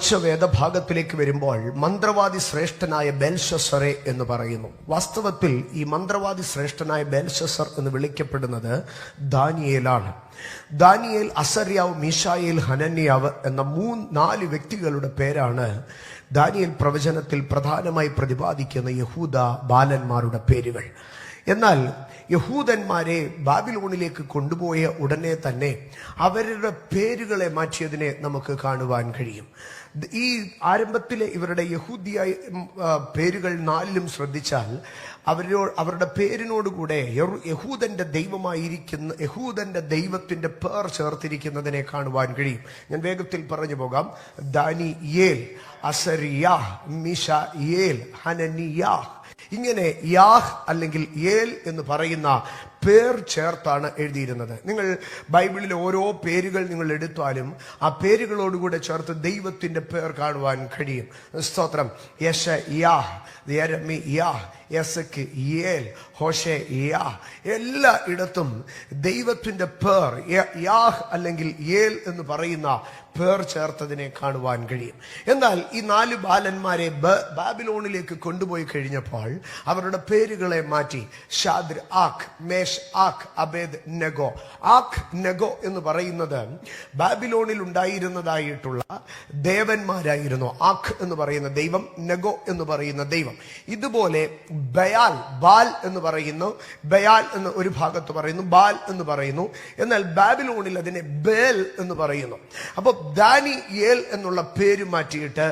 വായിച്ച വേദഭാഗത്തിലേക്ക് വരുമ്പോൾ മന്ത്രവാദി ശ്രേഷ്ഠനായ ബേൽശസ്സറെ എന്ന് പറയുന്നു. വാസ്തവത്തിൽ ഈ മന്ത്രവാദി ശ്രേഷ്ഠനായ ബേൽശസ്സർ എന്ന് വിളിക്കപ്പെടുന്നത് ദാനിയേലാണ്. ദാനിയേൽ, അസര്യാവ്, മീശായേൽ, ഹനന്യാവ് എന്ന 4 വ്യക്തികളുടെ പേരാണ് ദാനിയേൽ പ്രവചനത്തിൽ പ്രധാനമായി പ്രതിപാദിക്കുന്ന യഹൂദ ബാലന്മാരുടെ പേരുകൾ. എന്നാൽ യഹൂദന്മാരെ ബാബിലോണിലേക്ക് കൊണ്ടുപോയ ഉടനെ തന്നെ അവരുടെ പേരുകളെ മാറ്റിയതിനെ നമുക്ക് കാണുവാൻ കഴിയും. ഈ ആരംഭത്തിലെ ഇവരുടെ യഹൂദിയായ പേരുകൾ 4ലും ശ്രദ്ധിച്ചാൽ അവരുടെ പേരിനോടുകൂടെ യഹൂദന്റെ ദൈവമായിരിക്കുന്ന യഹൂദന്റെ ദൈവത്തിന്റെ പേർ ചേർത്തിരിക്കുന്നതിനെ കാണുവാൻ കഴിയും. ഞാൻ വേഗത്തിൽ പറഞ്ഞു പോകാം. ദാനിയേൽ, അസര്യാഹ്, മീശായേൽ, ഹനനിയാഹ്, ഇങ്ങനെ യാഹ് അല്ലെങ്കിൽ ഏൽ എന്ന് പറയുന്ന പേർ ചേർത്താണ് എഴുതിയിരുന്നത്. നിങ്ങൾ ബൈബിളിലെ ഓരോ പേരുകൾ നിങ്ങൾ എടുത്താലും ആ പേരുകളോടുകൂടെ ചേർത്ത് ദൈവത്തിന്റെ പേർ കാണുവാൻ കഴിയും. സ്തോത്രം. യെശയ്യാഹ്, യെരമിയാഹ്, യെസക്ക്, യേൽ, ഹോശേ, യാഹ്, എല്ലാ ഇടത്തും ദൈവത്തിന്റെ പേർ യാഹ് അല്ലെങ്കിൽ യേൽ എന്ന് പറയുന്ന പേർ ചേർത്തതിനെ കാണുവാൻ കഴിയും. എന്നാൽ ഈ 4 ബാലന്മാരെ ബാബിലോണിലേക്ക് കൊണ്ടുപോയി കഴിഞ്ഞപ്പോൾ അവരുടെ പേരുകളെ മാറ്റി. ഷാദ്ര ആഖ്, മേഷ് ആഖ്, അബേദ് നെഗോ. ആഖ് നെഗോ എന്ന് പറയുന്നത് ബാബിലോണിൽ ഉണ്ടായിരുന്നതായിട്ടുള്ള ദേവന്മാരായിരുന്നു. ആഖ് എന്ന് പറയുന്ന ദൈവം, നെഗോ എന്ന് പറയുന്ന ദൈവം. ഇതുപോലെ ബയാൽ, ബാൽ എന്ന് പറയുന്നു, ബയാൽ എന്ന് ഒരു ഭാഗത്ത് പറയുന്നു, ബാൽ എന്ന് പറയുന്നു. എന്നാൽ ബാബിലോണിൽ അതിനെ ബേൽ എന്ന് പറയുന്നു. അപ്പൊ ദാനിയേൽ എന്നുള്ള പേര് മാറ്റിയിട്ട്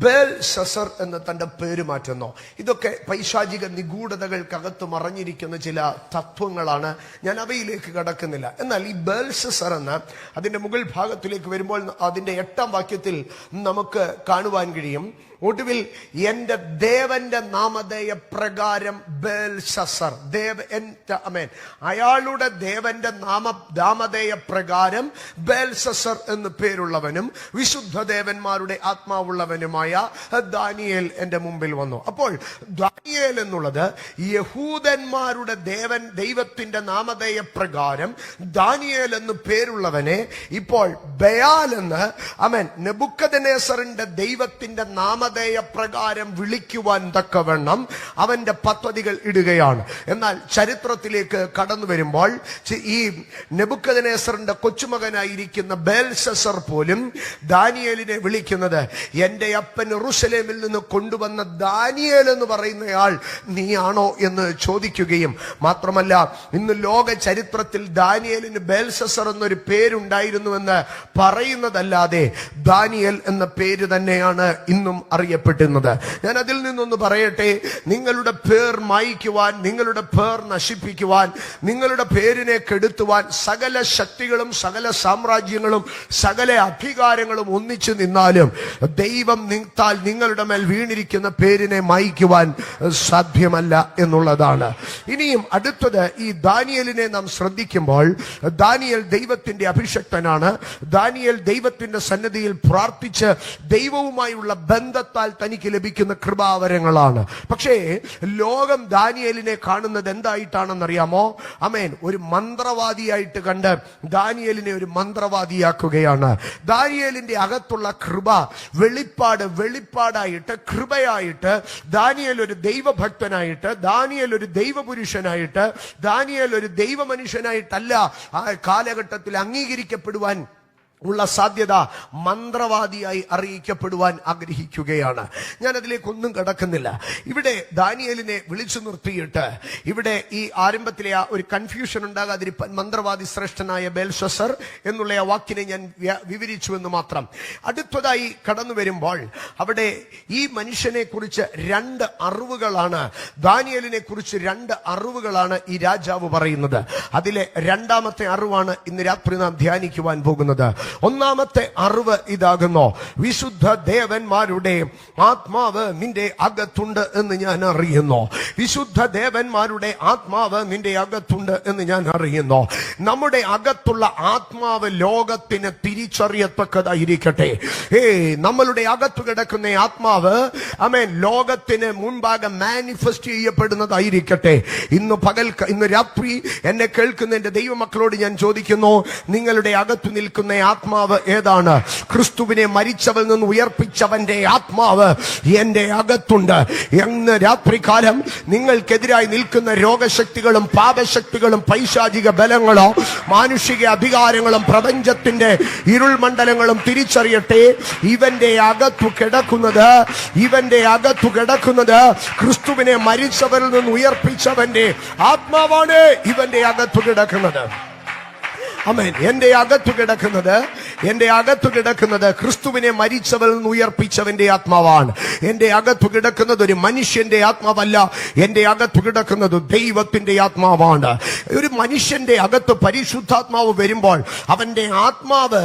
ബേൽശസ്സർ എന്ന് തന്റെ പേര് മാറ്റുന്നു. ഇതൊക്കെ പൈശാചിക നിഗൂഢതകൾക്കകത്ത് മറഞ്ഞിരിക്കുന്ന ചില തത്വങ്ങളാണ്. ഞാൻ അവയിലേക്ക് കടക്കുന്നില്ല. എന്നാൽ ഈ ബേൽശസ്സർ എന്ന് അതിന്റെ മുകൾ ഭാഗത്തിലേക്ക് വരുമ്പോൾ അതിന്റെ 8ാം വാക്യത്തിൽ നമുക്ക് കാണുവാൻ കഴിയും. ഒടുവിൽ എന്റെ ദേവന്റെ നാമധേയ പ്രകാരം ബേൽശസ്സർ, അയാളുടെ ദേവന്റെ നാമധേയ പ്രകാരം ബേൽശസ്സർ എന്ന് പേരുള്ളവനും വിശുദ്ധ ദേവന്മാരുടെ ആത്മാവുള്ളവനുമായ ദാനിയേൽ എന്റെ മുമ്പിൽ വന്നു. അപ്പോൾ ദാനിയേൽ എന്നുള്ളത് യഹൂദന്മാരുടെ ദൈവത്തിന്റെ നാമധേയ പ്രകാരം ദാനിയേൽ എന്ന് പേരുള്ളവനെ ഇപ്പോൾ ബയാൽ എന്ന് നെബൂഖദ്നേസറിന്റെ ദൈവത്തിന്റെ നാമധേയ പ്രകാരം വിളിക്കുവാൻ തക്കവണ്ണം അവന്റെ പദ്ധതികൾ ഇടുകയാണ്. എന്നാൽ ചരിത്രത്തിലേക്ക് കടന്നു വരുമ്പോൾ ഈ നെബൂഖദ്നേസറിന്റെ കൊച്ചുമകനായിരിക്കുന്ന ബേൽശസ്സർ പോലും ദാനിയേലിനെ വിളിക്കുന്നത് എന്റെ അപ്പൻ യെരൂശലേമിൽ നിന്ന് കൊണ്ടുവന്ന ദാനിയേൽ എന്ന് പറയുന്നയാൾ നീയാണോ എന്ന് ചോദിക്കുകയും, മാത്രമല്ല ഇന്ന് ലോക ചരിത്രത്തിൽ ദാനിയേലിന് ബേൽശസ്സർ എന്നൊരു പേരുണ്ടായിരുന്നുവെന്ന് പറയുന്നതല്ലാതെ ദാനിയേൽ എന്ന പേര് തന്നെയാണ് ഇന്നും അറിയപ്പെടുന്നത്. ഞാൻ അതിൽ നിന്നൊന്ന് പറയട്ടെ. നിങ്ങളുടെ പേർ മായ്ക്കുവാൻ, നിങ്ങളുടെ പേർ നശിപ്പിക്കുവാൻ, നിങ്ങളുടെ പേരിനെ കെടുത്തുവാൻ സകല ശക്തികളും സകല സാമ്രാജ്യങ്ങളും സകല അധികാരങ്ങളും ഒന്നിച്ചു നിന്നാലും ദൈവം നിങ്ങളുടെ മേൽ വീണിരിക്കുന്ന പേരിനെ മായ്ക്കുവാൻ സാധ്യമല്ല എന്നുള്ളതാണ്. ഇനിയും അടുത്തത് ഈ ദാനിയേലിനെ നാം ശ്രദ്ധിക്കുമ്പോൾ, ദാനിയേൽ ദൈവത്തിന്റെ അഭിഷക്തനാണ്. ദാനിയേൽ ദൈവത്തിന്റെ സന്നിധിയിൽ പ്രാർത്ഥിച്ച് ദൈവവുമായുള്ള ബന്ധത്താൽ തനിക്ക് ലഭിക്കുന്ന കൃപാവരങ്ങളാണ്. പക്ഷേ ലോകം ദാനിയേലിനെ കാണുന്നത് എന്തായിട്ടാണെന്നറിയാമോ? ഒരു മന്ത്രവാദിയായിട്ട് കണ്ട് ദാനിയേലിനെ ഒരു മന്ത്രവാദിയാക്കുകയാണ്. ദാനിയേലിന്റെ അകത്തുള്ള കൃപ വെളിപ്പാടായിട്ട്, കൃപയായിട്ട്, ദാനിയേൽ ഒരു ദൈവഭക്തനായിട്ട്, ദാനിയേൽ ഒരു ദൈവപുരുഷനായിട്ട്, ദാനിയേൽ ഒരു ദൈവ മനുഷ്യനായിട്ടല്ല ആ കാലഘട്ടത്തിൽ അംഗീകരിക്കപ്പെടുവാൻ ഉള്ള സാധ്യത മന്ത്രവാദിയായി അറിയിക്കപ്പെടുവാൻ ആഗ്രഹിക്കുകയാണ്. ഞാൻ അതിലേക്കൊന്നും കടക്കുന്നില്ല. ഇവിടെ ദാനിയേലിനെ വിളിച്ചു നിർത്തിയിട്ട് ഇവിടെ ഈ ആരംഭത്തിലെ ആ ഒരു കൺഫ്യൂഷൻ ഉണ്ടാകാതിരിക്കാൻ മന്ത്രവാദി ശ്രേഷ്ഠനായ ബേൽശസ്സർ എന്നുള്ള ആ വാക്കിനെ ഞാൻ വിവരിച്ചു എന്ന് മാത്രം. അടുത്തതായി കടന്നു വരുമ്പോൾ അവിടെ ഈ മനുഷ്യനെ കുറിച്ച് 2 അറിവുകളാണ്, ദാനിയേലിനെ കുറിച്ച് 2 അറിവുകളാണ് ഈ രാജാവ് പറയുന്നത്. അതിലെ 2ാമത്തെ അറിവാണ് ഇന്ന് രാത്രി നാം ധ്യാനിക്കുവാൻ പോകുന്നത്. 1ാമത്തെ അറിവ് ഇതാകുന്നു: വിശുദ്ധ ദേവന്മാരുടെ ആത്മാവ് നിന്റെ അകത്തുണ്ട് എന്ന് ഞാൻ അറിയുന്നു. വിശുദ്ധ ദേവന്മാരുടെ ആത്മാവ് നിന്റെ അകത്തുണ്ട് എന്ന് ഞാൻ അറിയുന്നു. നമ്മുടെ അകത്തുള്ള ആത്മാവ് ലോകത്തിന് തിരിച്ചറിയത്തക്കതായിരിക്കട്ടെ. നമ്മളുടെ അകത്ത് കിടക്കുന്ന ആത്മാവ് ലോകത്തിന് മുൻപാകെ മാനിഫെസ്റ്റ് ചെയ്യപ്പെടുന്നതായിരിക്കട്ടെ. ഇന്ന് രാത്രി എന്നെ കേൾക്കുന്ന എന്റെ ദൈവമക്കളോട് ഞാൻ ചോദിക്കുന്നു, നിങ്ങളുടെ അകത്ത് നിൽക്കുന്ന ആത്മാവ് ഏതാണ്? ക്രിസ്തുവിനെ മരിച്ചവൽ നിന്ന് ഉയർപ്പിച്ചവന്റെ ആത്മാവ് എന്റെ അകത്തുണ്ട് എന്ന് രാത്രികാലം നിങ്ങൾക്കെതിരായി നിൽക്കുന്ന രോഗശക്തികളും പാപശക്തികളും പൈശാചിക ബലങ്ങളോ മാനുഷിക അധികാരങ്ങളും പ്രപഞ്ചത്തിന്റെ ഇരുൾ മണ്ഡലങ്ങളും തിരിച്ചറിയട്ടെ. ഇവന്റെ അകത്തു കിടക്കുന്നത് ക്രിസ്തുവിനെ മരിച്ചവരിൽ നിന്ന് ഉയർപ്പിച്ചവന്റെ ആത്മാവാണ് ഇവന്റെ അകത്തു കിടക്കുന്നത്. ആമേൻ. എന്റെ അകത്തു കിടക്കുന്നത് ക്രിസ്തുവിനെ മരിച്ചവരിൽ നിന്ന് ഉയർപ്പിച്ചവന്റെ ആത്മാവാണ്. എന്റെ അകത്തു കിടക്കുന്നത് ഒരു മനുഷ്യന്റെ ആത്മാവല്ല, എന്റെ അകത്തു കിടക്കുന്നത് ദൈവത്തിന്റെ ആത്മാവാണ്. ഒരു മനുഷ്യന്റെ അകത്ത് പരിശുദ്ധാത്മാവ് വരുമ്പോൾ അവന്റെ ആത്മാവ്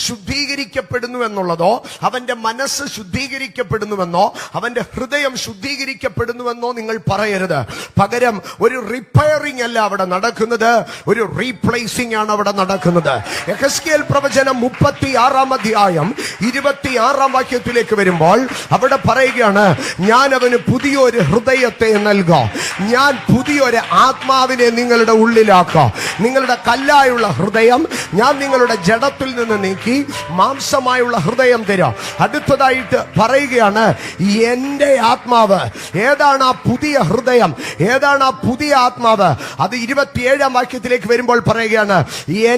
ശുദ്ധീകരിക്കപ്പെടുന്നു എന്നുള്ളതോ, അവന്റെ മനസ്സ് ശുദ്ധീകരിക്കപ്പെടുന്നുവെന്നോ, അവന്റെ ഹൃദയം ശുദ്ധീകരിക്കപ്പെടുന്നുവെന്നോ നിങ്ങൾ പറയരുത്. പകരം ഒരു റിപ്പയറിംഗ് അല്ല അവിടെ നടക്കുന്നത്, ഒരു റീപ്ലേസിംഗ് ആണ് അവിടെ നടക്കുന്നത്. യെഹെസ്കേൽ പ്രവചനം 36 അധ്യായം 26 വാക്യത്തിലേക്ക് വരുമ്പോൾ അവിടെ പറയുകയാണ്, ഞാൻ അവന് പുതിയൊരു ഹൃദയത്തെ നൽകാം, ഞാൻ പുതിയൊരു ആത്മാവിനെ നിങ്ങളുടെ ഉള്ളിലാക്കാം. നിങ്ങളുടെ കല്ലായുള്ള ഹൃദയം ഞാൻ നിങ്ങളുടെ ജഡത്തിൽ നിന്ന് നീക്കി മാംസമായുള്ള ഹൃദയം തരാം. അടുത്തതായിട്ട് പറയുകയാണ്, എന്റെ ആത്മാവ്. ഏതാണ് ആ പുതിയ ഹൃദയം? ഏതാണ് ആ പുതിയ ആത്മാവ്? അത് 27 വാക്യത്തിലേക്ക് വരുമ്പോൾ പറയുകയാണ്,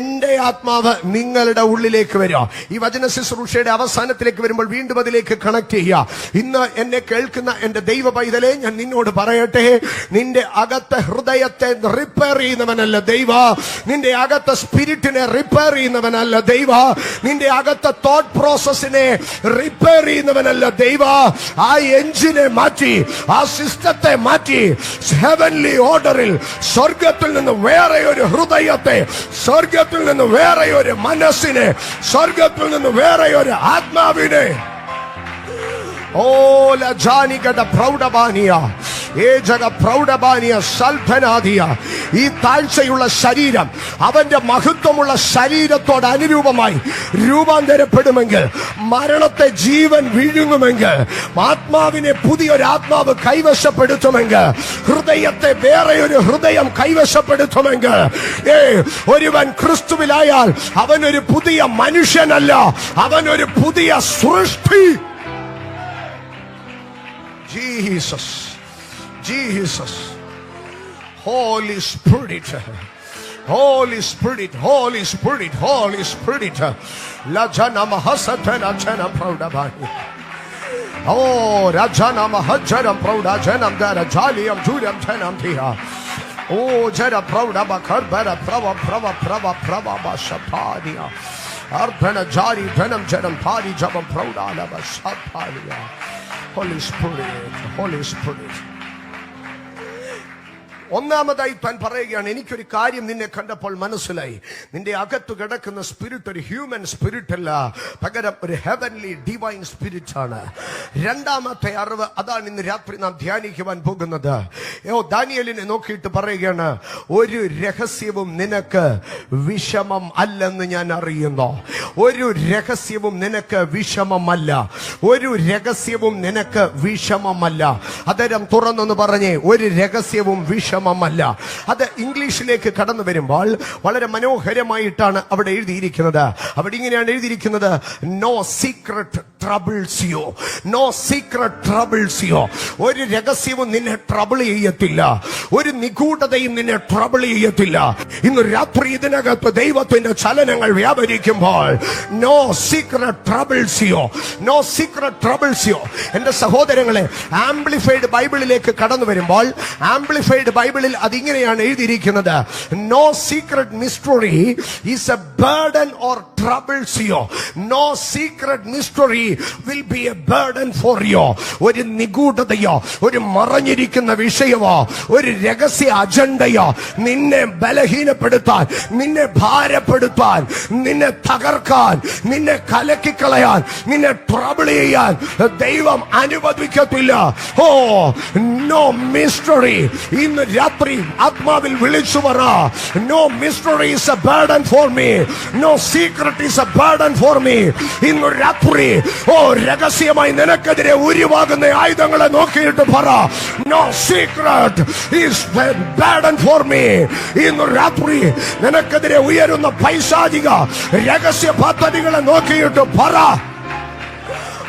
എന്റെ ആത്മാവ് നിങ്ങളുടെ ഉള്ളിലേക്ക് വരിക. ഈ വചന ശുശ്രൂഷയുടെ അവസാനത്തിലേക്ക് വരുമ്പോൾ വീണ്ടും അതിലേക്ക് കണക്ട് ചെയ്യുക. ഇന്ന് എന്നെ കേൾക്കുന്ന എന്റെ ദൈവ പൈതലേ, ഞാൻ നിന്നോട് പറയട്ടെ, നിന്റെ അകത്തെ ഹൃദയത്തെ റിപ്പയർ ചെയ്യുന്നവനല്ല ദൈവ, നിന്റെ അകത്തെ സ്പിരിറ്റിനെ റിപ്പയർ ചെയ്യുന്നവനല്ല ദൈവ, നിന്റെ അകത്തെ തോട്ട് പ്രോസസ്സിനെ റിപ്പയർ ചെയ്യുന്നവനല്ല ദൈവ. ആ എഞ്ചിനെ മാറ്റി, ആ സിസ്റ്റത്തെ മാറ്റി, ഹെവൻലി ഓർഡറിൽ സ്വർഗത്തിൽ നിന്ന് വേറെ ഒരു ഹൃദയത്തെ, സ്വർഗത്തിൽ നിന്ന് വേറെ ഒരു മനസ്സിനെ, സ്വർഗത്തിൽ നിന്ന് വേറെ ഒരു ആത്മാവിനെ. ഓ ലജാനികട പ്രൗഢബാനിയ ഏജക പ്രൗഢബാനിയ സൽഭനാദിയ. ഈ താഴ്ചയുള്ള ശരീരം അവന്റെ മഹത്വമുള്ള ശരീരത്തോട് അനുരൂപമായി രൂപാന്തരപ്പെടുമെങ്കിൽ, മരണത്തെ ജീവൻ വിഴുങ്ങുമെങ്കിൽ, ആത്മാവിനെ പുതിയൊരു ആത്മാവ് കൈവശപ്പെടുത്തുമെങ്കിൽ, ഹൃദയത്തെ വേറെ ഒരു ഹൃദയം കൈവശപ്പെടുത്തുമെങ്കിൽ, ഒരുവൻ ക്രിസ്തുവിലായാൽ അവനൊരു പുതിയ മനുഷ്യനല്ല, അവനൊരു പുതിയ സൃഷ്ടി. Jesus, Holy Spirit, Holy Spirit, Holy Spirit, Holy Spirit. La jana mahasatana jana praudabani. Oh, rajana mahajana prauda janam dara jaliam juliam janam thiha. Oh, jara praudaba karbara prava bashapadia. Arpana jari dhanam janam pari jabam prauda lava shapadia. Holy Spirit, Holy Spirit. ഒന്നാമതായി താൻ പറയുകയാണ്, എനിക്കൊരു കാര്യം നിന്നെ കണ്ടപ്പോൾ മനസ്സിലായി. നിന്റെ അകത്ത് കിടക്കുന്ന സ്പിരിറ്റ് ഒരു ഹ്യൂമൻ സ്പിരിറ്റ് അല്ല, പകരം ഒരു ഹെവൻലി ഡിവൈൻ സ്പിരിറ്റ് ആണ്. രണ്ടാമത്തെ അറിവ് അതാണ് ഇന്ന് രാത്രി നാം ധ്യാനിക്കുവാൻ പോകുന്നത്. ദാനിയേലിനെ നോക്കിയിട്ട് പറയുകയാണ്, ഒരു രഹസ്യവും നിനക്ക് വിഷമം അല്ലെന്ന് ഞാൻ അറിയുന്നു. ഒരു രഹസ്യവും നിനക്ക് വിഷമമല്ല, ഒരു രഹസ്യവും നിനക്ക് വിഷമമല്ല. അതരം തുറന്നൊന്ന് പറഞ്ഞേ, ഒരു രഹസ്യവും വിഷമമല്ല. അത് ഇംഗ്ലീഷിലേക്ക് കടന്നു വരുമ്പോൾ വളരെ മനോഹരമായിട്ടാണ് അവിടെ എഴുതിയിരിക്കുന്നത്. അവിടെ ഇങ്ങനെയാണ് എഴുതിയിരിക്കുന്നത്, no secret troubles you, no secret troubles you. ഒരു രഹസ്യവും നിന്നെ ട്രബിൾ ചെയ്യത്തില്ല, ഒരു നിഗൂഢതയും നിന്നെ ട്രബിൾ ചെയ്യത്തില്ല. ഇന്ന് രാത്രി ഇതിനകത്ത് ദൈവത്തിന്റെ ചലനങ്ങൾ വ്യാപരിക്കുമ്പോൾ, no secret troubles you, no secret troubles you. എന്റെ സഹോദരങ്ങളെ, ആംപ്ലിഫൈഡ് ബൈബിളിലേക്ക് കടന്നു വരുമ്പോൾ, ആംപ്ലിഫൈഡ് ബൈബിളിൽ അതിങ്ങനെയാണ് എഴുതിയിരിക്കുന്നത്, no secret mystery is a burden or troubles you. No secret mystery will be a burden for you. ഒരു നിഗൂഢതയോ, ഒരു മറഞ്ഞിരിക്കുന്ന വിഷയമോ, ഒരു രഹസ്യ അജണ്ടയോ നിന്നെ ബലഹീനപ്പെടുത്താൻ, നിന്നെ ഭാരപ്പെടുത്താൻ, നിന്നെ തകർക്കാൻ, നിന്നെ കലക്കിക്കളയാൻ, നിന്നെ ട്രബിൾ ചെയ്യാൻ ദൈവം അനുവദിക്കത്തില്ല. ഓ, നോ മിസ്റ്ററി. ഇന്ന് രാത്രി ആത്മാവിൽ വിളിച്ചു പറ, no mystery is a burden for me. No secret secret is a burden for me. ഇന്ന് രാത്രി രഹസ്യമായി നിനക്കെതിരെ ഉരുവാകുന്ന ആയുധങ്ങളെ നോക്കിയിട്ട് പറ, no secret is a burden for me. ഇന്ന് രാത്രി നിനക്കെതിരെ ഉയരുന്ന പൈശാചിക രഹസ്യ പദ്ധതികളെ നോക്കിയിട്ട് പറ,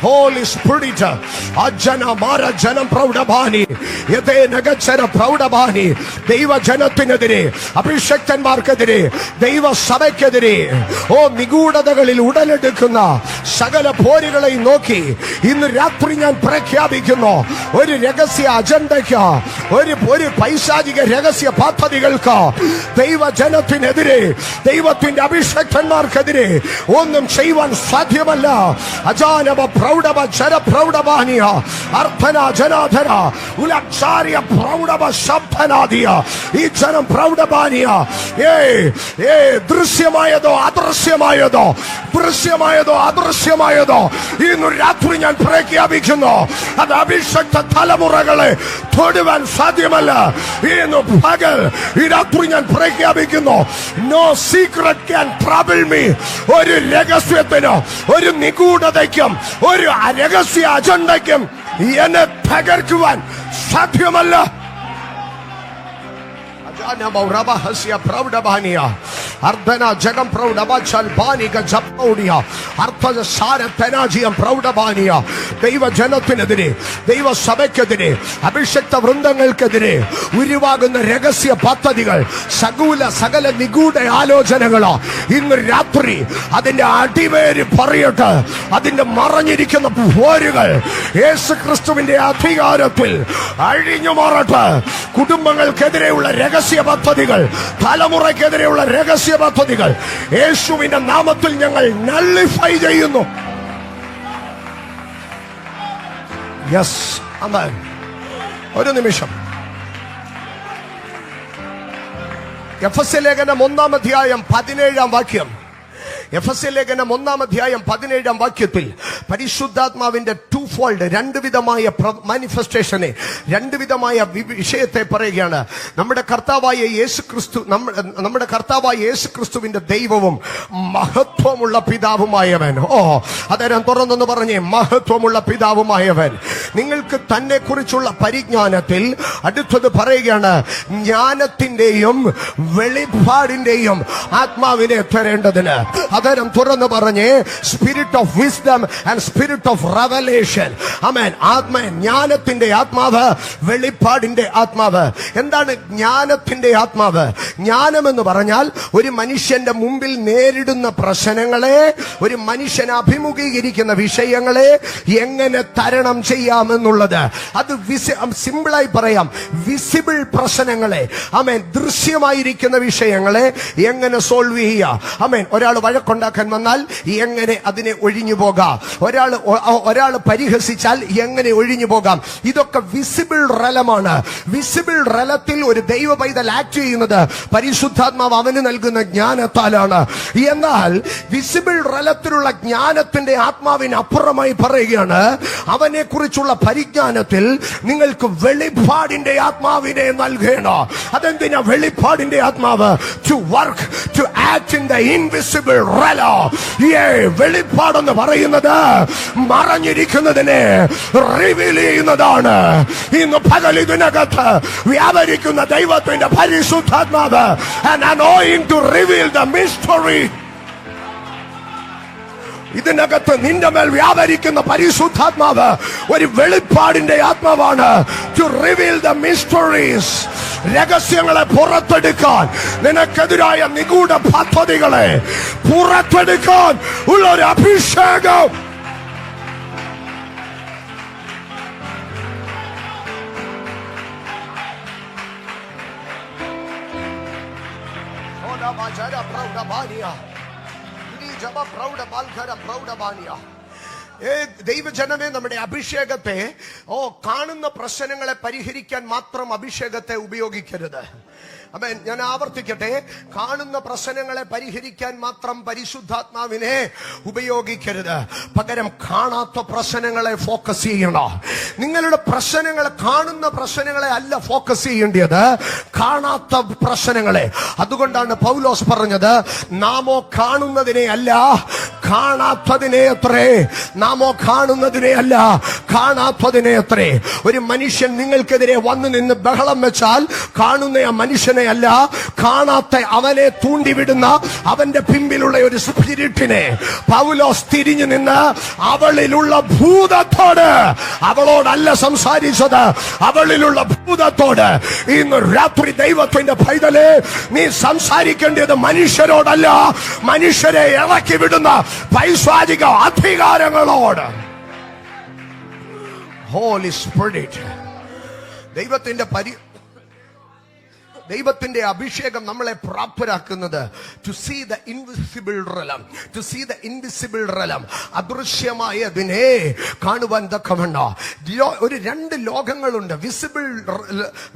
Holy Spirit, Ajana Mara Janam Praudabani, Yate Nagachara Praudabani, Deva Janatinadere, Abhishektan Markadere, Deva Sabekadere, O Miguda the Galiludale Dekuna, Sagala Porigala Noki, in the Ratrian Prekiabikino, or the Regasia Ajandaka, or the Pori Paisajiga Regasia Patadigalka, Deva Janatinadere, Deva Tin Abhishektan Markadere, Ondam Shaivan Satyamala, Ajana Praudaba Jara Praudabania, Arthana Janadhara, Ulakcharia Praudaba Shabhanadia, Ijanam Praudabania, Drusyamayado, Adrasyamayado, Drusyamayado, Adrasyamayado, in Ratrian Prekiabikino, and Abhishekta Talamuragale, Todavan Sadyamala, in Pagal, in Ratrian Prekiabikino, no secret can trouble me, or in legacy, or in Nikuda they come, or രഹസ്യ അജണ്ടയ്ക്കും എന്നെ തകർക്കുവാൻ സാധ്യമല്ല. Ardana Jagam Praudabachal Banika Japaudia, Artha Sara Penajiam Praudabania, Deva Janatinadere, Deva Sabekadere, Abhishekta Vrundangal Kadere, Uriwagan Regasia Patadigal, Sagula Sagala Niguda Alo Janagala, in Rapri, Adina Ativeri Pariata, Adina Maranikan of Warigal, Yes Christum in the Atigarapil, Aldino Marata, Kutumbangal Kadere, Regasia Patadigal, Talamura Kadere, Regasia. യേശുവിന്റെ നാമത്തിൽ ഞങ്ങൾ nullify ചെയ്യുന്നു. Yes, ആമേൻ. ഒരു നിമിഷം. എഫെസ്യ ലേഖനം 1-ാം അധ്യായം 17-ാം വാക്യം. എഫെസ്യ ലേഖനം 1-ാം അധ്യായം 17-ാം വാക്യത്തിൽ പരിശുദ്ധാത്മാവിന്റെ ടൂഫോൾഡ് രണ്ടുവിധമായ മാനിഫെസ്റ്റേഷനെ, രണ്ടുവിധമായ വിഷയത്തെ പറയുകയാണ്. നമ്മുടെ കർത്താവായ യേശുക്രിസ്തുവിന്റെ ദൈവവും മഹത്വമുള്ള പിതാവുമായവൻ. അതാരം തുറന്നൊന്ന് പറഞ്ഞേ, മഹത്വമുള്ള പിതാവുമായവൻ. നിങ്ങൾക്ക് തന്നെ കുറിച്ചുള്ള പരിജ്ഞാനത്തിൽ അടുത്തത് പറയുകയാണ്, ജ്ഞാനത്തിന്റെയും വെളിപ്പാടിന്റെയും ആത്മാവിനെ തരേണ്ടതിന്. അതാരം തുറന്നു പറഞ്ഞേ, spirit of wisdom and spirit of revelation. ആമേൻ. ജ്ഞാനത്തിന്റെ ആത്മാവ്, വെളിപ്പാടിന്റെ ആത്മാവ്. എന്താണ് ജ്ഞാനത്തിന്റെ ആത്മാവ്? ജ്ഞാനം എന്ന് പറഞ്ഞാൽ ഒരു മനുഷ്യന്റെ മുമ്പിൽ നേരിടുന്ന പ്രശ്നങ്ങളെ, ഒരു മനുഷ്യൻ അഭിമുഖീകരിക്കുന്ന വിഷയങ്ങളെ എങ്ങനെ തരണം ചെയ്യാമെന്നുള്ളത്. അത് സിമ്പിളായി പറയാം, വിസിബിൾ പ്രശ്നങ്ങളെ, ആമേൻ, ദൃശ്യമായിരിക്കുന്ന വിഷയങ്ങളെ എങ്ങനെ സോൾവ് ചെയ്യുക. ആമേൻ. ഒരാൾ വഴക്കുണ്ടാക്കാൻ വന്നാൽ എങ്ങനെ അതിനെ ഒഴിഞ്ഞു പോകാം, ഒരാൾ പരിഹസിച്ചാൽ എങ്ങനെ ഒഴിഞ്ഞു പോകാം. ഇതൊക്കെ വിസിബിൾ റലമാണ്. വിസിബിൾ റലത്തിൽ ഒരു ദൈവ പൈതൽ ആക്ട് ചെയ്യുന്നത് പരിശുദ്ധാത്മാവ് അവന് നൽകുന്ന ജ്ഞാനത്താലാണ്. എന്നാൽ വിസിബിൾ റലത്തിലുള്ള ജ്ഞാനത്തിന്റെ ആത്മാവിന് അപ്പുറമായി പറയുകയാണ്, അവനെ കുറിച്ചുള്ള പരിജ്ഞാനത്തിൽ നിങ്ങൾക്ക് വെളിപ്പാടിന്റെ ആത്മാവിനെ നൽകണം. അതെന്തിനാ വെളിപ്പാടിന്റെ ആത്മാവ്? To work, to act in the invisible realm. വെളിപ്പാടെന്ന് പറയുന്നത് മറഞ്ഞിരിക്കുന്നതിനെ റിവീൽ ചെയ്യുന്നതാണ്. ഇന്ന് പകൽ ഇതിനകത്ത് വ്യാപരിക്കുന്ന ദൈവത്തിന്റെ പരിശുദ്ധാത്മാവ്, an anointing to reveal the mystery. ഇതിനകത്ത് നിന്റെ മേൽ വ്യാപരിക്കുന്ന പരിശുദ്ധാത്മാവ് ഒരു വെളിപ്പാടിന്റെ ആത്മാവാണ്. ടു റിവീൽ ദ മിസ്റ്ററീസ്, രഹസ്യങ്ങളെ പുറത്തെടുക്കാൻ, നിനക്കെതിരായ നിഗൂഢ പദ്ധതികളെ പുറത്തെടുക്കാൻ ഉള്ള ഒരു അഭിഷേകം. ദൈവജനമേ, നമ്മുടെ അഭിഷേകത്തെ കാണുന്ന പ്രശ്നങ്ങളെ പരിഹരിക്കാൻ മാത്രം അഭിഷേകത്തെ ഉപയോഗിക്കരുത്. അമേൻ. ഞാൻ ആവർത്തിക്കട്ടെ, കാണുന്ന പ്രശ്നങ്ങളെ പരിഹരിക്കാൻ മാത്രം പരിശുദ്ധാത്മാവിനെ ഉപയോഗിക്കരുത്. പകരം കാണാത്ത പ്രശ്നങ്ങളെ ഫോക്കസ് ചെയ്യണം. നിങ്ങളുടെ പ്രശ്നങ്ങളെ, കാണുന്ന പ്രശ്നങ്ങളെ അല്ല ഫോക്കസ് ചെയ്യേണ്ടത്, കാണാത്ത പ്രശ്നങ്ങളെ. അതുകൊണ്ടാണ് പൗലോസ് പറഞ്ഞത്, നാമോ കാണുന്നതിനെ അല്ല കാണാത്തതിനെ അത്രേ. നാമോ കാണുന്നതിനെ അല്ല കാണാത്തതിനെ അത്രേ. ഒരു മനുഷ്യൻ നിങ്ങൾക്കെതിരെ വന്നു നിന്ന് ബഹളം വെച്ചാൽ കാണുന്ന ആ മനുഷ്യനെ അല്ല, കാണാത്ത അവനെ തൂണ്ടിവിടുന്ന അവന്റെ പിമ്പിലുള്ള ഒരു സ്പിരിറ്റിനെ പൗലോസ് തിരിഞ്ഞു നിന്ന് അവളിലുള്ള ഭൂതത്തോട്, അവളോടല്ല സംസാരിച്ചത്, അവളിലുള്ള ഭൂതത്തോട്. ഇന്ന് രാത്രി ദൈവത്തിന്റെ പൈതലേ, നീ സംസാരിക്കേണ്ടത് മനുഷ്യരോടല്ല, മനുഷ്യരെ ഇറക്കി വിടുന്ന പൈശാചിക അധികാരങ്ങളോട്. ഹോളി സ്പിരിറ്റ്, ദൈവത്തിന്റെ അഭിഷേകം നമ്മളെ പ്രാപ്തരാക്കുന്നത് to see the invisible realm, to see the invisible realm, അദൃശ്യമായതിനെ കാണുവാൻ തക്കവണ്ണം. ഒരു രണ്ട് ലോകങ്ങളുണ്ട്,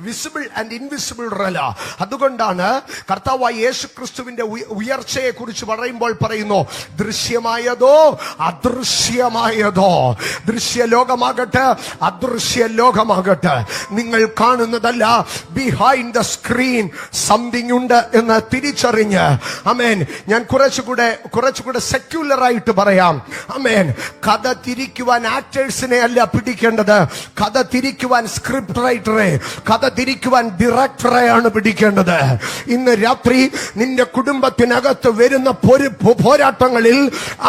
വിസിബിൾ ആൻഡ് ഇൻവിസിബിൾ റെല. അതുകൊണ്ടാണ് കർത്താവായ യേശു ക്രിസ്തുവിന്റെ ഉയർച്ചയെ കുറിച്ച് പറയുമ്പോൾ പറയുന്നു, ദൃശ്യമായതോ അദൃശ്യമായതോ, ദൃശ്യ ലോകമാകട്ടെ അദൃശ്യ ലോകമാകട്ടെ, നിങ്ങൾ കാണുന്നതല്ല, ബിഹൈൻഡ് ദ സ്ക്രീൻ സംതിങ് ഉണ്ട് എന്ന് തിരിച്ചറിഞ്ഞ്, അമേൻ, ഞാൻ കുറച്ചുകൂടെ സെക്യുലർ ആയിട്ട് പറയാം. അമേൻ. കഥ തിരിക്കുവാൻ ആക്ടേഴ്സിനെ അല്ല പിടിക്കേണ്ടത്, കഥ തിരിക്കുവാൻ സ്ക്രിപ്റ്റ് റൈറ്ററെ, കഥ തിരിക്കുവാൻ ഡയറക്ടറെയാണ് പിടിക്കേണ്ടത്. ഇന്ന് രാത്രി നിന്റെ കുടുംബത്തിനകത്ത് വരുന്ന പോരാട്ടങ്ങളിൽ,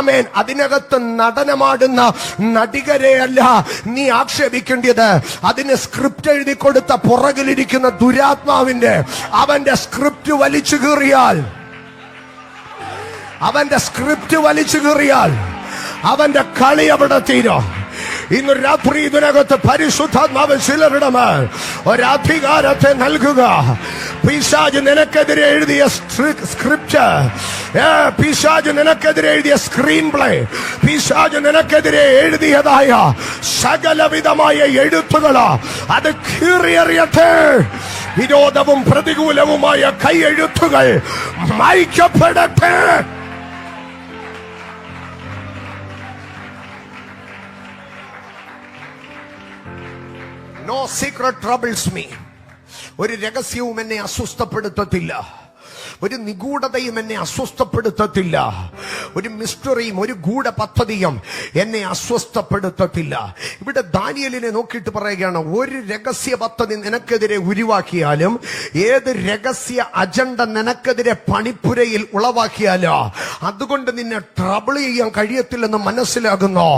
അമേൻ, അതിനകത്ത് നടനമാടുന്ന നടികരെ അല്ല നീ ആക്ഷേപിക്കേണ്ടത്, അതിന് സ്ക്രിപ്റ്റ് എഴുതി കൊടുത്ത പുറകിലിരിക്കുന്ന ദുരാത്മാവിന്റെ അവന്റെ സ്ക്രിപ്റ്റ് വലിച്ചു കീറിയാൽ, അവന്റെ സ്ക്രിപ്റ്റ് വലിച്ചു കീറിയാൽ അവന്റെ കളി അവിടെ തീരും. ഇന്ന് രാത്രി ഇതിനകത്ത് പരിശുദ്ധാത്മാവ് ചിലരുടെ മേൽ ഒരധികാരത്തെ നൽകുക. പിശാച് നിനക്കെതിരെ എഴുതിയ സ്ക്രിപ്റ്റ്, പിശാച് നിനക്കെതിരെ എഴുതിയ സ്ക്രീൻ പ്ലേ, പിശാച് നിനക്കെതിരെ എഴുതിയതായ സകലവിധമായ എഴുത്തുകൾ അത് കീറിയെറിയട്ടെ. വിരോധവും പ്രതികൂലവുമായ കൈയെഴുത്തുകൾ മായ്ക്കപ്പെടട്ടെ. No secret troubles me. ഒരു രഹസ്യവും എന്നെ അസ്വസ്ഥപ്പെടുത്തത്തില്ല, ഒരു നിഗൂഢതയും എന്നെ അസ്വസ്ഥപ്പെടുത്തത്തില്ല, ഒരു മിസ്റ്ററിയും ഒരു ഗൂഢ പദ്ധതിയും എന്നെ അസ്വസ്ഥപ്പെടുത്തത്തില്ല. ഇവിടെ ദാനിയേലിനെ നോക്കിയിട്ട് പറയുകയാണ്, ഒരു രഹസ്യ പദ്ധതി നിനക്കെതിരെ ഉരുവാക്കിയാലും, ഏത് രഹസ്യ അജണ്ട നിനക്കെതിരെ പണിപ്പുരയിൽ ഉളവാക്കിയാലോ അതുകൊണ്ട് നിന്നെ ട്രബിൾ ചെയ്യാൻ കഴിയത്തില്ലെന്ന് മനസ്സിലാകുന്നു.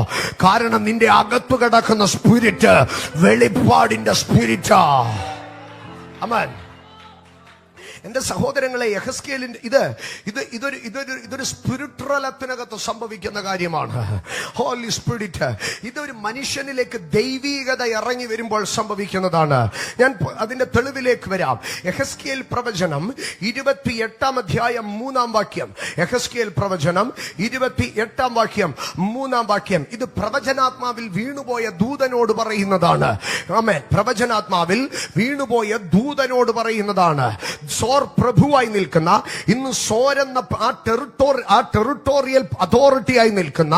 കാരണം നിന്റെ അകത്തു കിടക്കുന്ന സ്പിരിറ്റ് വെളിപ്പാടിന്റെ സ്പിരിറ്റാ. ആമേൻ. എന്റെ സഹോദരങ്ങളെ, യെഹെസ്കേലിന്റെ ഇതൊരു സ്പിരിച്വലത്തിനകത്ത് സംഭവിക്കുന്ന കാര്യമാണ്. ഹോളി സ്പിരിറ്റ്, ഇതൊരു മനുഷ്യനിലേക്ക് ദൈവീകത ഇറങ്ങി വരുമ്പോൾ സംഭവിക്കുന്നതാണ്. ഞാൻ അതിന്റെ തെളിവിലേക്ക് വരാം. യെഹെസ്കേൽ പ്രവചനം 28 അധ്യായം 3 വാക്യം. യെഹെസ്കേൽ പ്രവചനം 28 3 വാക്യം. ഇത് പ്രവചനാത്മാവിൽ വീണുപോയ ദൂതനോട് പറയുന്നതാണ്. ആമേൻ. പ്രവചനാത്മാവിൽ വീണുപോയ ദൂതനോട് പറയുന്നതാണ്. സോർ പ്രഭുവായി നിൽക്കുന്ന, ഇന്ന് സോർ എന്ന ആ ടെറിട്ടോറിയൽ അതോറിറ്റിയായി നിൽക്കുന്ന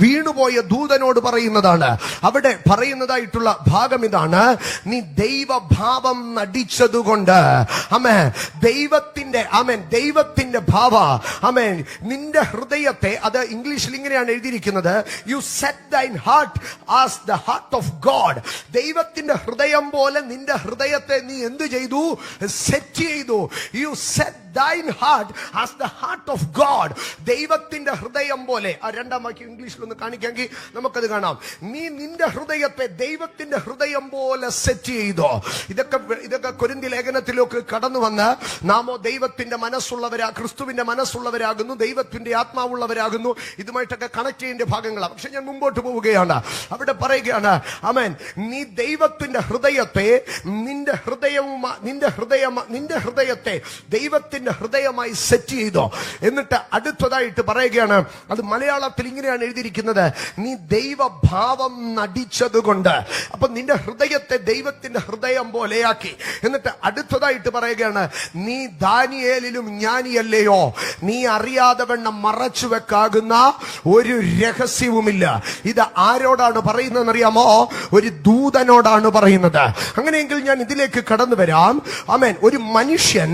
വീണുപോയ ദൂതനോട് പറയുന്നതാണ്. അവിടെ പറയുന്നതായിട്ടുള്ള ഭാഗം ഇതാണ്, നീ ദൈവഭാവം നടിച്ചതുകൊണ്ട്, ആമേൻ, ദൈവത്തിന്റെ ഭാവ, ആമേൻ, നിന്റെ ഹൃദയത്തെ, അത് ഇംഗ്ലീഷിൽ ഇങ്ങനെയാണ് എഴുതിയിരിക്കുന്നത്, you set thine heart as the heart of God. ദൈവത്തിന്റെ ഹൃദയം പോലെ നിന്റെ ഹൃദയത്തെ നീ എന്ത് ചെയ്തു? സെറ്റ് ചെയ്തു. You set thine heart as the heart of God. ദൈവത്തിന്റെ ഹൃദയം പോലെ. ആ രണ്ടാം വാക്യം ഇംഗ്ലീഷിലൊന്ന് കാണിക്കാമെങ്കിൽ നമുക്കത് കാണാം. നീ നിന്റെ ഹൃദയത്തെ ദൈവത്തിന്റെ ഹൃദയം പോലെ സെറ്റ് ചെയ്തോ. ഇതൊക്കെ കൊരിന്ത്യ ലേഖനത്തിലേക്ക് കടന്നു വന്ന്, നാമോ ദൈവത്തിന്റെ മനസ്സുള്ളവരാ, ക്രിസ്തുവിന്റെ മനസ്സുള്ളവരാകുന്നു, ദൈവത്തിന്റെ ആത്മാവുള്ളവരാകുന്നു, ഇതുമായിട്ടൊക്കെ കണക്ട് ചെയ്യേണ്ട ഭാഗങ്ങളാണ്. പക്ഷെ ഞാൻ മുമ്പോട്ട് പോവുകയാണ്. അവിടെ പറയുകയാണ്, ആമേൻ, നീ ദൈവത്തിന്റെ ഹൃദയത്തെ, നിന്റെ ഹൃദയത്തെ ദൈവത്തിന്റെ ദൈവത്തിന്റെ ഹൃദയമായി സെറ്റ് ചെയ്തോ. എന്നിട്ട് അടുത്തതായിട്ട് പറയുകയാണ്, അത് മലയാളത്തിൽ ഇങ്ങനെയാണ് എഴുതിയിരിക്കുന്നത്, നീ ദൈവഭാവം നടിച്ചതുകൊണ്ട്. അപ്പൊ നിന്റെ ഹൃദയത്തെ ദൈവത്തിന്റെ ഹൃദയം പോലെയാക്കി. എന്നിട്ട് അടുത്തതായിട്ട് പറയുകയാണ്, നീ ദാനിയേലിലും ജ്ഞാനിയല്ലയോ, നീ അറിയാതെ വണ്ണം മറച്ചു വെക്കാകുന്ന ഒരു രഹസ്യവുമില്ല. ഇത് ആരോടാണ് പറയുന്നതെന്നറിയാമോ? ഒരു ദൂതനോടാണ് പറയുന്നത്. അങ്ങനെയെങ്കിൽ ഞാൻ ഇതിലേക്ക് കടന്നു വരാം. ആമേൻ. ഒരു മനുഷ്യൻ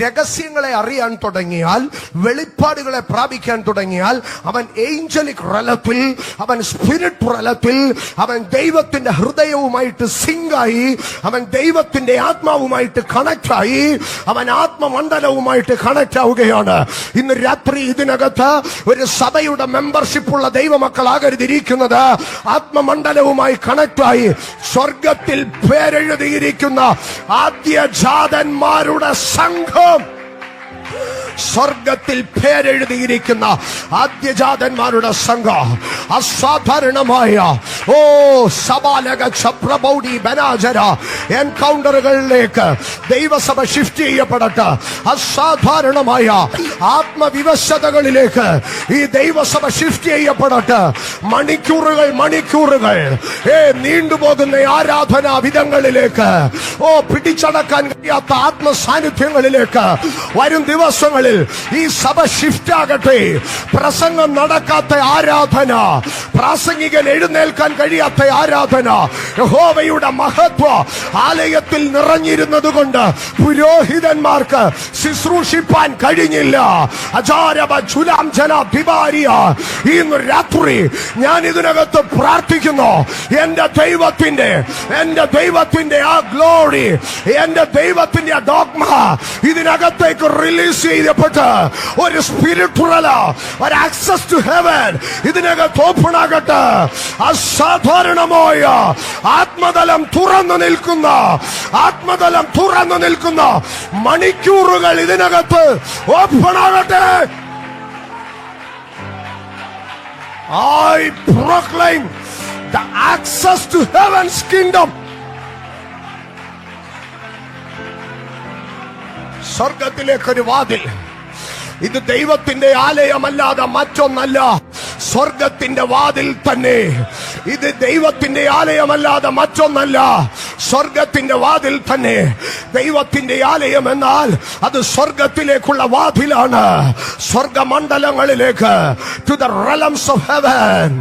രഹസ്യങ്ങളെ അറിയാൻ തുടങ്ങിയാൽ, വെളിപ്പാടുകളെ പ്രാപിക്കാൻ തുടങ്ങിയാൽ, അവൻ ഏഞ്ചലിക് റലത്തിൽ, അവൻ സ്പിരിറ്റ് റലത്തിൽ, അവൻ ദൈവത്തിന്റെ ഹൃദയവുമായിട്ട് സിങ്കായി, അവൻ ദൈവത്തിന്റെ ആത്മാവുമായിട്ട് കണക്റ്റായി, അവൻ ആത്മമണ്ഡലവുമായിട്ട് കണക്റ്റ് ആവുകയാണ്. ഇന്ന് രാത്രി ഇതിനകത്ത് ഒരു സഭയുടെ മെമ്പർഷിപ്പ് ഉള്ള ദൈവമക്കളാകരുതിരിക്കുന്നത് ആത്മമണ്ഡലവുമായി കണക്റ്റായി സ്വർഗത്തിൽ പേരെഴുതിയിരിക്കുന്ന ആദ്യജാതന്മാരുടെ സംഘം, സ്വർഗത്തിൽ പേരെഴുതിയിരിക്കുന്ന ആദ്യജാതന്മാരുടെ സംഘം, അസാധാരണമായ സബാലക ചപ്രബൗഡി ബനാജര എൻകൗണ്ടറുകളിലേക്ക് ദൈവസഭ ഷിഫ്റ്റ് ചെയ്യപ്പെടട്ടെ. അസാധാരണമായ ആത്മവിവശതകളിലേക്ക് ഈ ദൈവസഭ ഷിഫ്റ്റ് ചെയ്യപ്പെടട്ടെ. മണിക്കൂറുകൾ നീണ്ടുപോകുന്ന ആരാധനാ വിധങ്ങളിലേക്ക്, പിടിച്ചടക്കാൻ കഴിയാത്ത ആത്മസാന്നിധ്യങ്ങളിലേക്ക് വരും ദിവസങ്ങളിൽ ഈ സഭ ഷിഫ്റ്റ് ആകട്ടെ. പ്രസംഗം നടക്കാത്ത ആരാധന, പ്രാസംഗികൻ എഴുന്നേൽക്കാൻ കഴിയാത്ത ആരാധന, യഹോവയുടെ മഹത്വം ആലയത്തിൽ നിറഞ്ഞിരുന്നത് കൊണ്ട് പുരോഹിതന്മാർക്ക് ശുശ്രൂഷിപ്പാൻ കഴിഞ്ഞില്ല. ഇന്ന് രാത്രി ഞാൻ ഇതിനകത്ത് പ്രാർത്ഥിക്കുന്നു, എന്റെ ദൈവത്തിന്റെ ആ ഗ്ലോറി, എന്റെ ദൈവത്തിന്റെ ആ ഡോഗ്മ ഇതിനകത്തേക്ക് റിലീസ് ചെയ്യപ്പെട്ട് ഒരു സ്പിരിച്വൽ, ഒരു ആക്സസ് ടു ഹെവൻ ഇതിനകത്ത് ഓപ്പൺ ആകട്ടെ. അസാധാരണമായ ആത്മതലം തുറന്നു നിൽക്കുന്ന മണിക്കൂറുകൾ ഇതിനകത്ത് ഓപ്പൺ ആകട്ടെ. I proclaim the access to heaven's kingdom. സ്വർഗത്തിലേക്കൊരു വാതിൽ. ഇത് ദൈവത്തിന്റെ ആലയമല്ലാതെ മറ്റൊന്നല്ല, സ്വർഗത്തിന്റെ വാതിൽ തന്നെ. ഇത് ദൈവത്തിന്റെ ആലയമല്ലാതെ മറ്റൊന്നല്ല, സ്വർഗത്തിന്റെ വാതിൽ തന്നെ. ദൈവത്തിന്റെ ആലയം എന്നാൽ അത് സ്വർഗത്തിലേക്കുള്ള വാതിലാണ്, സ്വർഗമണ്ഡലങ്ങളിലേക്ക്, to the realms of heaven.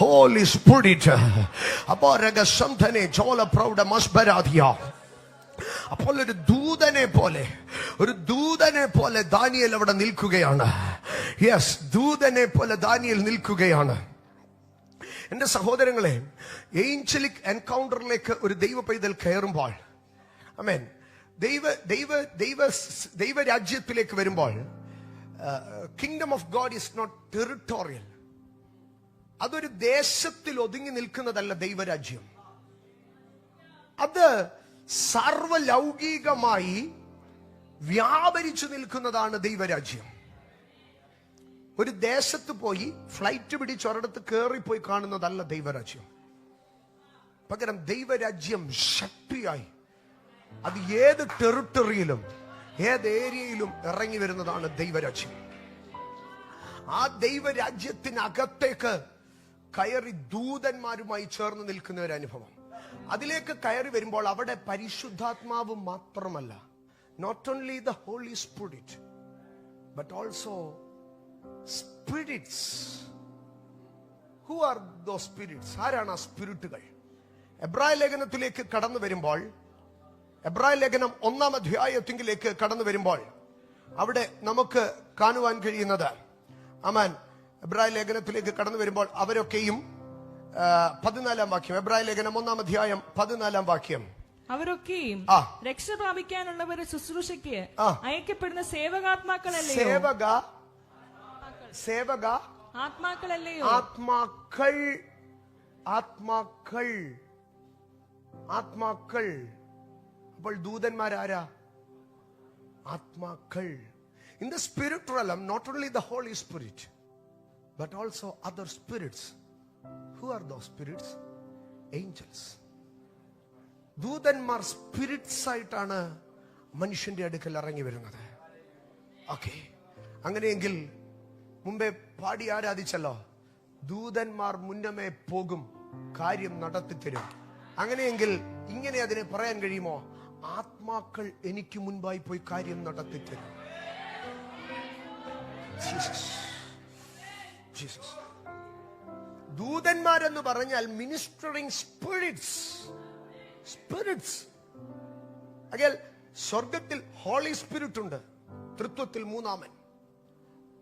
Holy Spirit, അപ്പോൾ ഒരു ദൂതനെ പോലെ ദാനിയേൽ അവിടെ നിൽക്കുകയാണ്. യെസ്, ദൂതനെ പോലെ ദാനിയേൽ നിൽക്കുകയാണ്. എന്റെ സഹോദരങ്ങളെ, ഏഞ്ചലിക് എൻകൗണ്ടറിലേക്ക് ഒരു ദൈവ പൈതൽ കയറുമ്പോൾ, ആമേൻ, ദൈവരാജ്യത്തിലേക്ക് വരുമ്പോൾ, kingdom of God is not territorial. അതൊരു ദേശത്തിൽ ഒതുങ്ങി നിൽക്കുന്നതല്ല ദൈവരാജ്യം. അത് സർവലൗകികമായി വ്യാപരിച്ചു നിൽക്കുന്നതാണ് ദൈവരാജ്യം. ഒരു ദേശത്ത് പോയി ഫ്ലൈറ്റ് പിടിച്ച് ഒരിടത്ത് കയറിപ്പോയി കാണുന്നതല്ല ദൈവരാജ്യം. പകരം ദൈവരാജ്യം ശക്തിയായി അത് ഏത് ടെറിട്ടറിയിലും ഏത് ഏരിയയിലും ഇറങ്ങി വരുന്നതാണ് ദൈവരാജ്യം. ആ ദൈവരാജ്യത്തിനകത്തേക്ക് കയറി ദൂതന്മാരുമായി ചേർന്ന് നിൽക്കുന്ന ഒരു അനുഭവം. അതിലേക്ക് കയറി വരുമ്പോൾ അവിടെ പരിശുദ്ധാത്മാവ് മാത്രമല്ല, not only the holy spirit but also spirits. Who are those spirits? ആരാണ് ആ സ്പിരിറ്റുകൾ? എബ്രായ ലേഖനത്തിലേക്ക് കടന്നു വരുമ്പോൾ, എബ്രായ ലേഖനം 1-ാം അധ്യായത്തിലേക്ക് കടന്നു വരുമ്പോൾ അവിടെ നമുക്ക് കാണുവാൻ കഴിയുന്നത്, ആമേൻ, എബ്രായ ലേഖനത്തിലേക്ക് കടന്നു വരുമ്പോൾ അവരൊക്കെയും 14-ാം വാക്യം, എബ്രായ ലേഖനം 1-ാം അധ്യായം 14-ാം വാക്യം, അവരൊക്കെയും രക്ഷ പ്രാപിക്കാനുള്ളവരെ ശുശ്രൂഷയ്ക്ക് അയക്കപ്പെടുന്ന സേവകാത്മാക്കളല്ലയോ? സേവക ആത്മാക്കളല്ലയോ? ആത്മാക്കൾ. അപ്പോൾ ദൂതന്മാരാരാ? ആത്മാക്കൾ. In the spirit realm, not only the Holy Spirit, but also other spirits. Who are those spirits? Angels. ദൂതന്മാർ സ്പിരിറ്റ്സ് ആയിട്ടാണ് മനുഷ്യന്റെ അടുക്കൽ ഇറങ്ങി വരുന്നത്. ഓക്കെ, അങ്ങനെയെങ്കിൽ മുമ്പേ പാടി ആരാധിച്ചല്ലോ, ദൂതന്മാർ മുന്നമേ പോകും, കാര്യം നടത്തിത്തരും. അങ്ങനെയെങ്കിൽ ഇങ്ങനെ അതിനെ പറയാൻ കഴിയുമോ? ആത്മാക്കൾ എനിക്ക് മുൻപായി പോയി കാര്യം നടത്തിത്തരും. ജീസസ്. ദൂതന്മാരെന്ന് പറഞ്ഞാൽ മിനിസ്റ്ററിംഗ് സ്പിരിറ്റ്സ്. അകൽ സ്വർഗത്തിൽ ഹോളി സ്പിരിറ്റ് ഉണ്ട്, തൃത്വത്തിൽ മൂന്നാമൻ.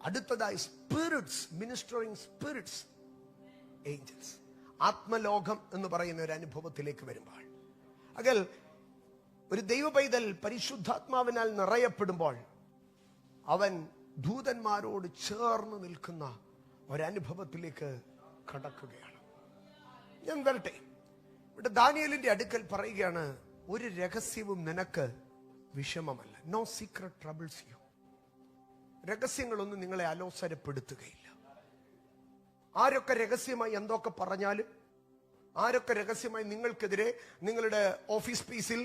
അടുത്തതായി സ്പിരിറ്റ്സ്, മിനിസ്റ്ററിംഗ് സ്പിരിറ്റ്സ്, ഏഞ്ചൽസ്. ആത്മലോകം എന്ന് പറയുന്ന ഒരു അനുഭവത്തിലേക്ക് വരുമ്പോൾ, അകൽ ഒരു ദൈവ പൈതൽ പരിശുദ്ധാത്മാവിനാൽ നിറയപ്പെടുമ്പോൾ അവൻ ദൂതന്മാരോട് ചേർന്ന് നിൽക്കുന്ന ഒരനുഭവത്തിലേക്ക് കടക്കുകയാണ്. ഞാൻ വരട്ടെ, ഇവിടെ ദാനിയേലിന്റെ അടുക്കൽ പറയുകയാണ്, ഒരു രഹസ്യവും നിനക്ക് വിഷമമല്ല. No secret troubles you. രഹസ്യങ്ങളൊന്നും നിങ്ങളെ അലോസരപ്പെടുത്തുകയില്ല. ആരൊക്കെ രഹസ്യമായി എന്തൊക്കെ പറഞ്ഞാലും, ആരൊക്കെ രഹസ്യമായി നിങ്ങൾക്കെതിരെ നിങ്ങളുടെ ഓഫീസ് സ്പേസിൽ,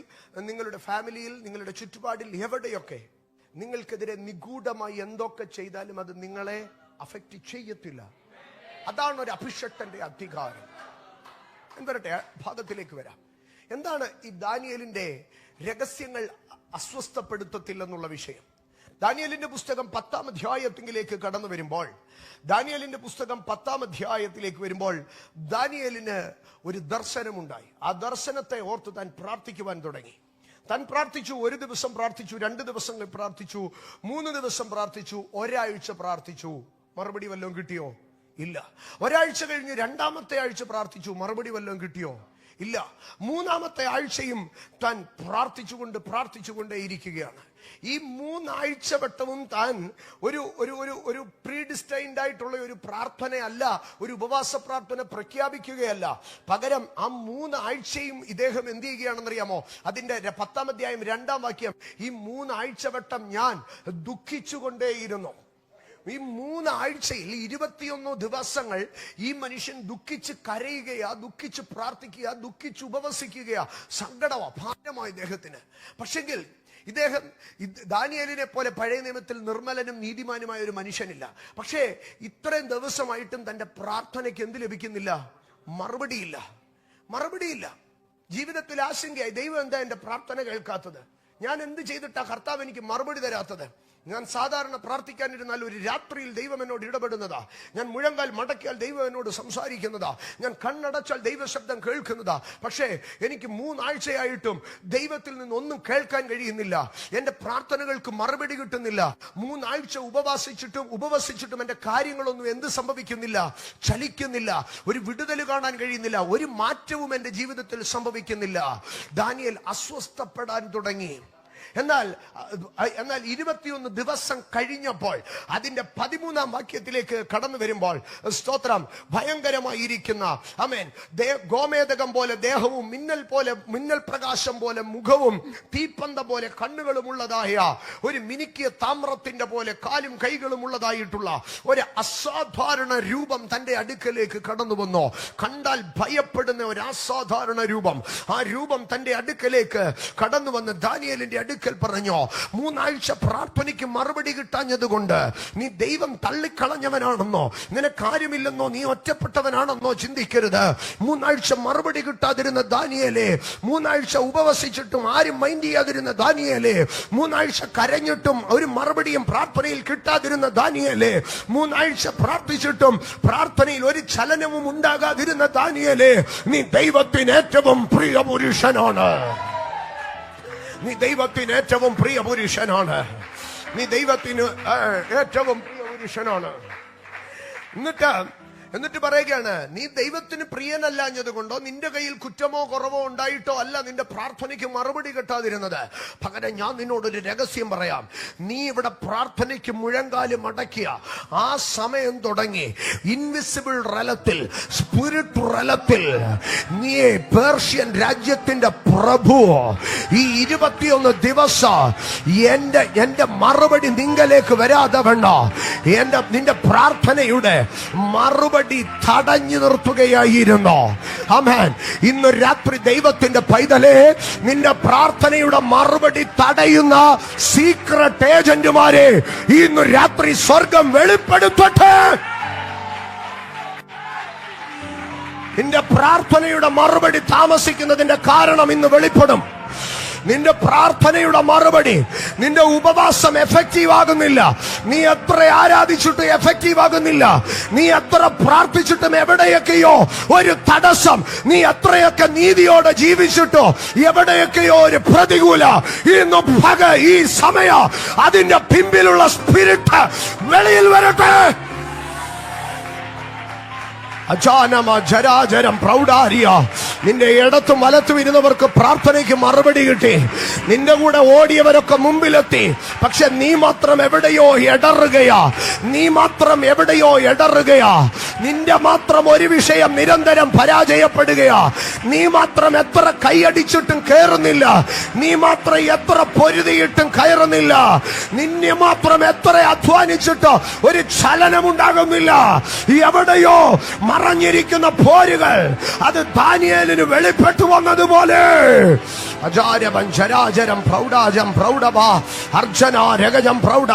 നിങ്ങളുടെ ഫാമിലിയിൽ, നിങ്ങളുടെ ചുറ്റുപാടിൽ എവിടെയൊക്കെ നിങ്ങൾക്കെതിരെ നിഗൂഢമായി എന്തൊക്കെ ചെയ്താലും അത് നിങ്ങളെ അഫക്റ്റ് ചെയ്യത്തില്ല. അതാണ് ഒരു അഭിഷക്തന്റെ അധികാരം. എന്തരട്ടെ, ഭാഗത്തിലേക്ക് വരാം. എന്താണ് ഈ ദാനിയേലിന്റെ രഹസ്യങ്ങൾ അസ്വസ്ഥപ്പെടുത്തത്തില്ലെന്നുള്ള വിഷയം? ദാനിയേലിന്റെ പുസ്തകം 10-ാം അധ്യായത്തിലേക്ക് കടന്നു വരുമ്പോൾ, ദാനിയേലിന്റെ പുസ്തകം 10-ാം അധ്യായത്തിലേക്ക് വരുമ്പോൾ ദാനിയേലിന് ഒരു ദർശനമുണ്ടായി. ആ ദർശനത്തെ ഓർത്ത് താൻ പ്രാർത്ഥിക്കുവാൻ തുടങ്ങി. താൻ പ്രാർത്ഥിച്ചു. 1 ദിവസം പ്രാർത്ഥിച്ചു, 2 ദിവസങ്ങൾ പ്രാർത്ഥിച്ചു, 3 ദിവസം പ്രാർത്ഥിച്ചു, ഒരാഴ്ച പ്രാർത്ഥിച്ചു. മറുപടി വല്ലതും കിട്ടിയോ? ഇല്ല. ഒരാഴ്ച കഴിഞ്ഞ് 2-ാമത്തെ ആഴ്ച പ്രാർത്ഥിച്ചു. മറുപടി വല്ലതും കിട്ടിയോ? ഇല്ല. 3-ാമത്തെ ആഴ്ചയും താൻ പ്രാർത്ഥിച്ചുകൊണ്ടേ ഇരിക്കുകയാണ്. ഈ 3 ആഴ്ച വട്ടവും താൻ ഒരു പ്രീഡിസ്റ്റൈൻഡ് ആയിട്ടുള്ള ഒരു പ്രാർത്ഥനയല്ല, ഒരു ഉപവാസ പ്രാർത്ഥന പ്രഖ്യാപിക്കുകയല്ല. പകരം ആ 3 ആഴ്ചയും ഇദ്ദേഹം എന്ത് ചെയ്യുകയാണെന്നറിയാമോ? അതിന്റെ 10-ാം അധ്യായം 2-ാം വാക്യം, ഈ 3 ആഴ്ച വട്ടം ഞാൻ ദുഃഖിച്ചുകൊണ്ടേയിരുന്നു. ഈ 3 ആഴ്ചയിൽ 21 ദിവസങ്ങൾ ഈ മനുഷ്യൻ ദുഃഖിച്ച് കരയുകയാ, ദുഃഖിച്ച് പ്രാർത്ഥിക്കുക, ദുഃഖിച്ച് ഉപവസിക്കുകയാ. സങ്കടമാ, ഭാരമായ ഇദ്ദേഹത്തിന്. പക്ഷെങ്കിൽ ഇദ്ദേഹം ദാനിയേലിനെ പോലെ പഴയ നിയമത്തിൽ നിർമ്മലനും നീതിമാനുമായ ഒരു മനുഷ്യനില്ല. പക്ഷേ ഇത്രയും ദിവസമായിട്ടും തന്റെ പ്രാർത്ഥനയ്ക്ക് എന്ത് ലഭിക്കുന്നില്ല? മറുപടിയില്ല. ജീവിതത്തിൽ ആശങ്കയായി, ദൈവം എന്താ എന്റെ പ്രാർത്ഥന കേൾക്കാത്തത്? ഞാൻ എന്ത് ചെയ്തിട്ടാ കർത്താവ് എനിക്ക് മറുപടി തരാത്തത്? ഞാൻ സാധാരണ പ്രാർത്ഥിക്കാനിരുന്നാൽ ഒരു രാത്രിയിൽ ദൈവം എന്നോട് ഇടപെടുന്നതാ. ഞാൻ മുഴങ്കാൽ മടക്കിയാൽ ദൈവം എന്നോട് സംസാരിക്കുന്നതാ. ഞാൻ കണ്ണടച്ചാൽ ദൈവശബ്ദം കേൾക്കുന്നതാ. പക്ഷേ എനിക്ക് 3 ആഴ്ചയായിട്ടും ദൈവത്തിൽ നിന്നൊന്നും കേൾക്കാൻ കഴിയുന്നില്ല. എന്റെ പ്രാർത്ഥനകൾക്ക് മറുപടി കിട്ടുന്നില്ല. 3 ആഴ്ച ഉപവസിച്ചിട്ടും എന്റെ കാര്യങ്ങളൊന്നും എന്ത് സംഭവിക്കുന്നില്ല? ചലിക്കുന്നില്ല. ഒരു വിടുതൽ കാണാൻ കഴിയുന്നില്ല. ഒരു മാറ്റവും എന്റെ ജീവിതത്തിൽ സംഭവിക്കുന്നില്ല. ദാനിയേൽ അസ്വസ്ഥപ്പെടാൻ തുടങ്ങി. എന്നാൽ 21 ദിവസം കഴിഞ്ഞപ്പോൾ അതിന്റെ 13-ാം വാക്യത്തിലേക്ക് കടന്നു വരുമ്പോൾ, സ്തോത്രം, ഭയങ്കരമായിരിക്കുന്ന ആമേൻ, ഗോമേതകം പോലെ ദേഹവും മിന്നൽ പ്രകാശം പോലെ മുഖവും തീപ്പന്തം പോലെ കണ്ണുകളും ഉള്ളതായ, ഒരു മിനുക്കിയ താമ്രത്തിന്റെ പോലെ കാലും കൈകളും ഉള്ളതായിട്ടുള്ള ഒരു അസാധാരണ രൂപം തന്റെ അടുക്കലേക്ക് കടന്നു വന്നു. കണ്ടാൽ ഭയപ്പെടുന്ന ഒരു അസാധാരണ രൂപം. ആ രൂപം തന്റെ അടുക്കലേക്ക് കടന്നു വന്ന് ദാനിയേലിന്റെ അടുക്കൽ പറഞ്ഞു, 3 ആഴ്ച പ്രാർത്ഥനയ്ക്ക് മറുപടി കിട്ടാഞ്ഞത് കൊണ്ട് നീ ദൈവം തള്ളിക്കളഞ്ഞവനാണെന്നോ, നിനക്ക് കാര്യമില്ലെന്നോ, നീ ഒറ്റപ്പെട്ടവനാണെന്നോ ചിന്തിക്കരുത്. 3 ആഴ്ച മറുപടി കിട്ടാതിരുന്ന ദാനിയേലേ, 3 ആഴ്ച ഉപവസിച്ചിട്ടും ആരും മൈൻഡ് ചെയ്യാതിരുന്ന ദാനിയേലേ, 3 ആഴ്ച കരഞ്ഞിട്ടും ഒരു മറുപടിയും പ്രാർത്ഥനയിൽ കിട്ടാതിരുന്ന ദാനിയേലേ, 3 ആഴ്ച പ്രാർത്ഥിച്ചിട്ടും പ്രാർത്ഥനയിൽ ഒരു ചലനവും ഉണ്ടാകാതിരുന്ന ദാനിയേലേ, നീ ദൈവത്തിന് ഏറ്റവും പ്രിയ പുരുഷനാണ്. നീ ദൈവത്തിന് ഏറ്റവും പ്രിയ പുരുഷനാണ്. നീ ദൈവത്തിന് ഏറ്റവും പ്രിയ പുരുഷനാണ്. എന്നിട്ട് പറയുകയാണ്, നീ ദൈവത്തിന് പ്രിയനല്ലാഞ്ഞത് കൊണ്ടോ നിന്റെ കയ്യിൽ കുറ്റമോ കുറവോ ഉണ്ടായിട്ടോ അല്ല നിന്റെ പ്രാർത്ഥനയ്ക്ക് മറുപടി കിട്ടാതിരുന്നത്. പകരം ഞാൻ നിന്നോടൊരു രഹസ്യം പറയാം. നീ ഇവിടെ പ്രാർത്ഥനയ്ക്ക് മുഴങ്കാലും അടക്കിയ ആ സമയം തുടങ്ങി ഇൻവിസിബിൾ റലത്തിൽ, സ്പിരിറ്റ് റലത്തിൽ, നീ പേർഷ്യൻ രാജ്യത്തിന്റെ പ്രഭു ഈ 21 ദിവസം എന്റെ മറുപടി നിങ്കലേക്ക് വരാതെ വേണ്ട, നിന്റെ പ്രാർത്ഥനയുടെ മറുപടി മറുപടി തടഞ്ഞു നിർത്തുകയായിരുന്നു. ആമേൻ. ഇന്ന് രാത്രി ദൈവത്തിന്റെ പൈതലേ, നിന്റെ പ്രാർത്ഥനയുടെ മറുപടി തടയുന്ന സീക്രട്ട് ഏജന്റുമാരെ ഇന്ന് രാത്രി സ്വർഗം വെളിപ്പെടുത്തട്ടെ. നിന്റെ പ്രാർത്ഥനയുടെ മറുപടി താമസിക്കുന്നതിന്റെ കാരണം ഇന്ന് വെളിപ്പെടും. നിന്റെ പ്രാർത്ഥനയുടെ മറുപടി, നിന്റെ ഉപവാസം എഫക്റ്റീവ് ആകുന്നില്ല. നീ എത്ര ആരാധിച്ചിട്ട് എഫക്റ്റീവ് ആകുന്നില്ല. നീ എത്ര പ്രാർത്ഥിച്ചിട്ടും എവിടെയൊക്കെയോ ഒരു തടസ്സം. നീ എത്രയൊക്കെ നീതിയോടെ ജീവിച്ചിട്ടോ എവിടെയൊക്കെയോ ഒരു പ്രതികൂല. ഇന്ന് ഈ സമയം അതിന്റെ പിമ്പിലുള്ള സ്പിരിറ്റ് വെളിയിൽ വരട്ടെ. അജാനമ ജരാജരം പ്രൗഢാരിയ. നിന്റെ ഇടത്തും വലത്തും ഇരുന്നവർക്ക് പ്രാർത്ഥനയ്ക്ക് മറുപടി കിട്ടി. നിന്റെ കൂടെ ഓടിയവരൊക്കെ മുമ്പിലെത്തി. പക്ഷെ നീ മാത്രം എവിടെയോ ഇടറുകയാ. നിന്റെ മാത്രം ഒരു വിഷയം നിരന്തരം പരാജയപ്പെടുകയാ. നീ മാത്രം എത്ര കൈയടിച്ചിട്ടും കയറുന്നില്ല. നീ മാത്രം എത്ര പൊരുതിയിട്ടും കയറുന്നില്ല. നിന്നെ മാത്രം എത്ര അധ്വാനിച്ചിട്ടോ ഒരു ചലനമുണ്ടാകുന്നില്ല. എവിടെയോ മറഞ്ഞിരിക്കുന്ന പോരുകൾ അത് ദാനിയേലിന് വെളിപ്പെട്ടു വന്നതുപോലെ അജാരവൻ ചരാചരം പ്രൗഢാജം പ്രൗഢഭ അർച്ചന രഗജം പ്രൗഢ